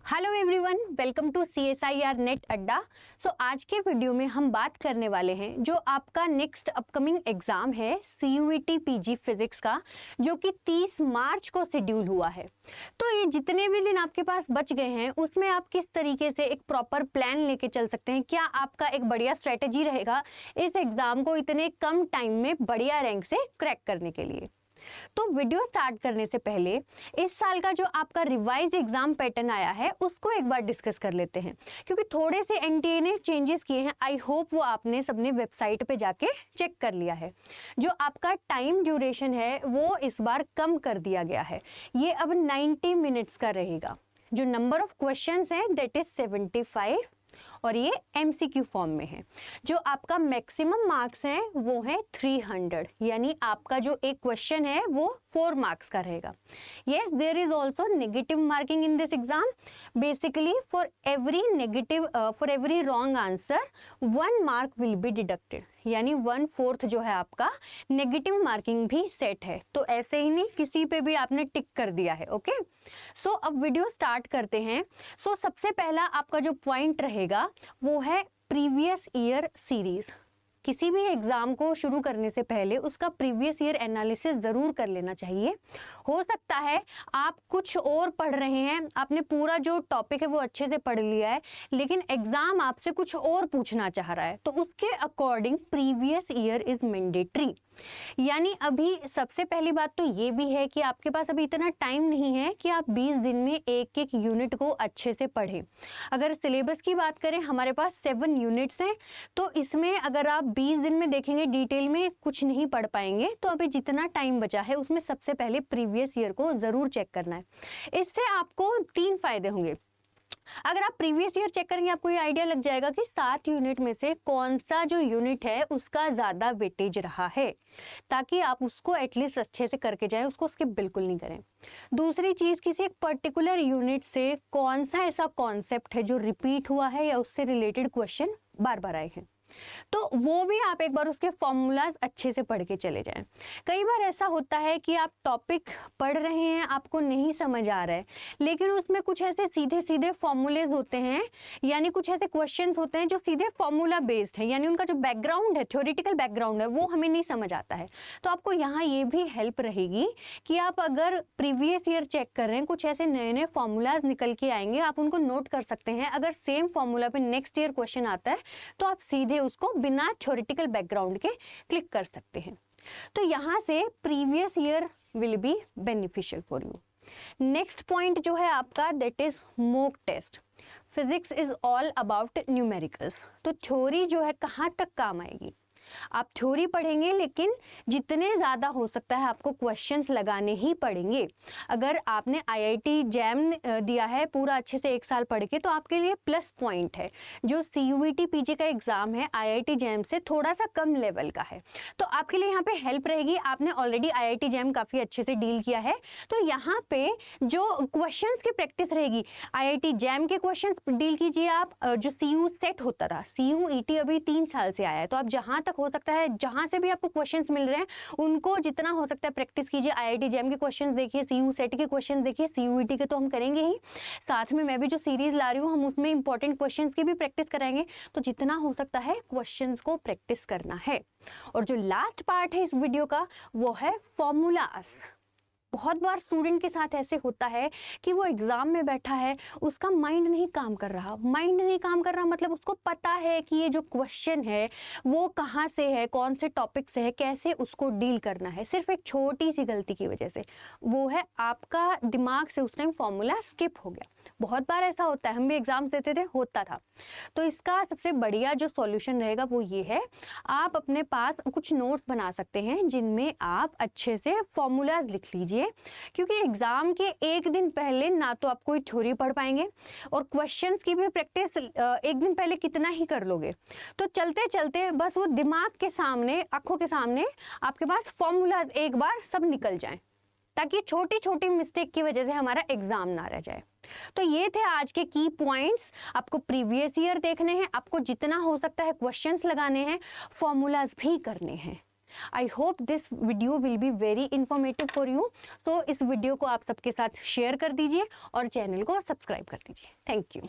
Hello everyone, welcome to CSIR NET Adda. आज के video में हम बात करने वाले हैं जो आपका नेक्स्ट अपकमिंग एग्जाम है CUET PG फिजिक्स का, जो कि 30 मार्च को शेड्यूल हुआ है। तो ये जितने भी दिन आपके पास बच गए हैं उसमें आप किस तरीके से एक प्रॉपर प्लान लेके चल सकते हैं, क्या आपका एक बढ़िया स्ट्रेटेजी रहेगा इस एग्जाम को इतने कम टाइम में बढ़िया रैंक से क्रैक करने के लिए। तो वीडियो स्टार्ट करने से पहले इस साल का जो आपका रिवाइज्ड एग्जाम पैटर्न आया है उसको एक बार डिस्कस कर लेते हैं, क्योंकि थोड़े से NTA ने चेंजेस किए हैं। आई होप वो आपने सबने वेबसाइट पे जाके चेक कर लिया है। जो आपका टाइम ड्यूरेशन है वो इस बार कम कर दिया गया है, ये अब 90 मिनट्स का रहेगा। जो नंबर ऑफ क्वेश्चंस हैं दैट इज 75 और ये MCQ फॉर्म में है। जो आपका मैक्सिमम मार्क्स हैं वो है 300, यानी आपका जो एक क्वेश्चन है वो 4 मार्क्स का रहेगा। Yes, there is also negative marking in this exam. Basically for every wrong answer 1 mark will be deducted, यानी 1/4 जो है आपका नेगेटिव मार्किंग भी सेट है। तो ऐसे ही नहीं किसी पे भी आपने टिक कर दिया है। ओके, सो अब वीडियो स्टार्ट करते हैं। सबसे पहला आपका जो पॉइंट रहेगा वो है प्रीवियस ईयर सीरीज। किसी भी एग्जाम को शुरू करने से पहले उसका प्रीवियस ईयर एनालिसिस जरूर कर लेना चाहिए। हो सकता है आप कुछ और पढ़ रहे हैं, आपने पूरा जो टॉपिक है वो अच्छे से पढ़ लिया है, लेकिन एग्जाम आपसे कुछ और पूछना चाह रहा है, तो उसके according previous year is mandatory. यानी अभी सबसे पहली बात तो ये भी है कि आपके पास अभी इतना टाइम नहीं है कि आप 20 दिन में एक एक यूनिट को अच्छे से पढ़ें। अगर सिलेबस की बात करें, हमारे पास 7 यूनिट्स हैं, तो इसमें अगर आप 20 दिन में देखेंगे डिटेल में कुछ नहीं पढ़ पाएंगे। तो अभी जितना टाइम बचा है उसमें सबसे पहले प्रीवियस ईयर को जरूर चेक करना है। इससे आपको 3 फायदे होंगे। अगर आप प्रीवियस ईयर चेक करेंगे आपको ये आइडिया लग जाएगा कि 7 यूनिट में से कौन सा जो यूनिट है उसका ज्यादा वेटेज रहा है, ताकि आप उसको एटलीस्ट अच्छे से करके जाएं, उसको स्किप बिल्कुल नहीं करें। दूसरी चीज, किसी एक पर्टिकुलर यूनिट से कौन सा ऐसा कॉन्सेप्ट है जो रिपीट हुआ है या उससे रिलेटेड क्वेश्चन बार बार आए हैं, तो वो भी आप एक बार उसके फॉर्मूलाज अच्छे से पढ़ के चले जाएं। कई बार ऐसा होता है कि आप टॉपिक पढ़ रहे हैं, आपको नहीं समझ आ रहा है, लेकिन उसमें कुछ ऐसे सीधे सीधे फॉर्मूलेज होते हैं, यानी कुछ ऐसे क्वेश्चंस होते हैं जो सीधे फॉर्मूला बेस्ड है, यानी उनका जो बैकग्राउंड है, थ्योरेटिकल बैकग्राउंड है, वो हमें नहीं समझ आता है। तो आपको यहाँ ये भी हेल्प रहेगी कि आप अगर प्रीवियस ईयर चेक कर रहे हैं, कुछ ऐसे नए नए फॉर्मूलाज निकल के आएंगे, आप उनको नोट कर सकते हैं। अगर सेम फॉर्मूला पे नेक्स्ट ईयर क्वेश्चन आता है तो आप सीधे उसको बिना थ्योरेटिकल बैकग्राउंड के क्लिक कर सकते हैं। तो यहां से previous year will be beneficial for you. Next point जो है आपका that is mock test. Physics is all about numericals. तो थ्योरी जो है कहां तक काम आएगी, आप थ्योरी पढ़ेंगे लेकिन जितने ज़्यादा हो सकता है आपको क्वेश्चंस लगाने ही पड़ेंगे। अगर आपने IIT जैम दिया है पूरा अच्छे से 1 साल पढ़ के, तो आपके लिए प्लस पॉइंट है। जो CUET PG का एग्जाम है IIT जैम से थोड़ा सा कम लेवल का है, तो आपके लिए यहाँ पे हेल्प रहेगी। आपने ऑलरेडी IIT जैम काफ़ी अच्छे से डील किया है, तो यहाँ पे जो क्वेश्चंस की प्रैक्टिस रहेगी, IIT जैम के क्वेश्चन डील कीजिए आप। जो CU सेट होता था, CUET अभी 3 साल से आया है, तो आप जहाँ तक हो सकता है जहां से भी आपको क्वेश्चंस मिल रहे हैं उनको जितना हो सकता है प्रैक्टिस कीजिए। IIT जैम के क्वेश्चंस देखिए, CU सेट के क्वेश्चंस देखिए, CUET के तो हम करेंगे ही, साथ में मैं भी जो सीरीज ला रही हूँ हम उसमें इंपॉर्टेंट क्वेश्चंस की भी प्रैक्टिस कराएंगे। तो जितना हो सकता है क्वेश्चंस को प्रैक्टिस करना है। और जो लास्ट पार्ट है इस वीडियो का वो है फॉर्मूलास। बहुत बार स्टूडेंट के साथ ऐसे होता है कि वो एग्जाम में बैठा है, उसका माइंड नहीं काम कर रहा। माइंड नहीं काम कर रहा मतलब उसको पता है कि ये जो क्वेश्चन है वो कहाँ से है, कौन से टॉपिक से है, कैसे उसको डील करना है। सिर्फ एक छोटी सी गलती की वजह से, वो है आपका दिमाग से उस टाइम फॉर्मूला स्किप हो गया। बहुत बार ऐसा होता है, हम भी एग्जाम्स देते थे, होता था। तो इसका सबसे बढ़िया जो सॉल्यूशन रहेगा वो ये है, आप अपने पास कुछ नोट्स बना सकते हैं जिनमें आप अच्छे से फॉर्मूलाज लिख लीजिए, क्योंकि एग्जाम के 1 दिन पहले ना तो आप कोई थ्योरी पढ़ पाएंगे और क्वेश्चंस की भी प्रैक्टिस 1 दिन पहले कितना ही कर लोगे। तो चलते चलते बस वो दिमाग के सामने, आंखों के सामने आपके पास फॉर्मूलाज एक बार सब निकल जाएं, ताकि छोटी छोटी मिस्टेक की वजह से हमारा एग्जाम ना रह जाए। तो ये थे आज के की पॉइंट्स। आपको प्रीवियस ईयर देखने हैं, आपको जितना हो सकता है क्वेश्चंस लगाने हैं, फॉर्मूलाज भी करने हैं। I hope this video will be very informative for you. तो इस वीडियो को आप सबके साथ शेयर कर दीजिए और चैनल को सब्सक्राइब कर दीजिए। Thank you.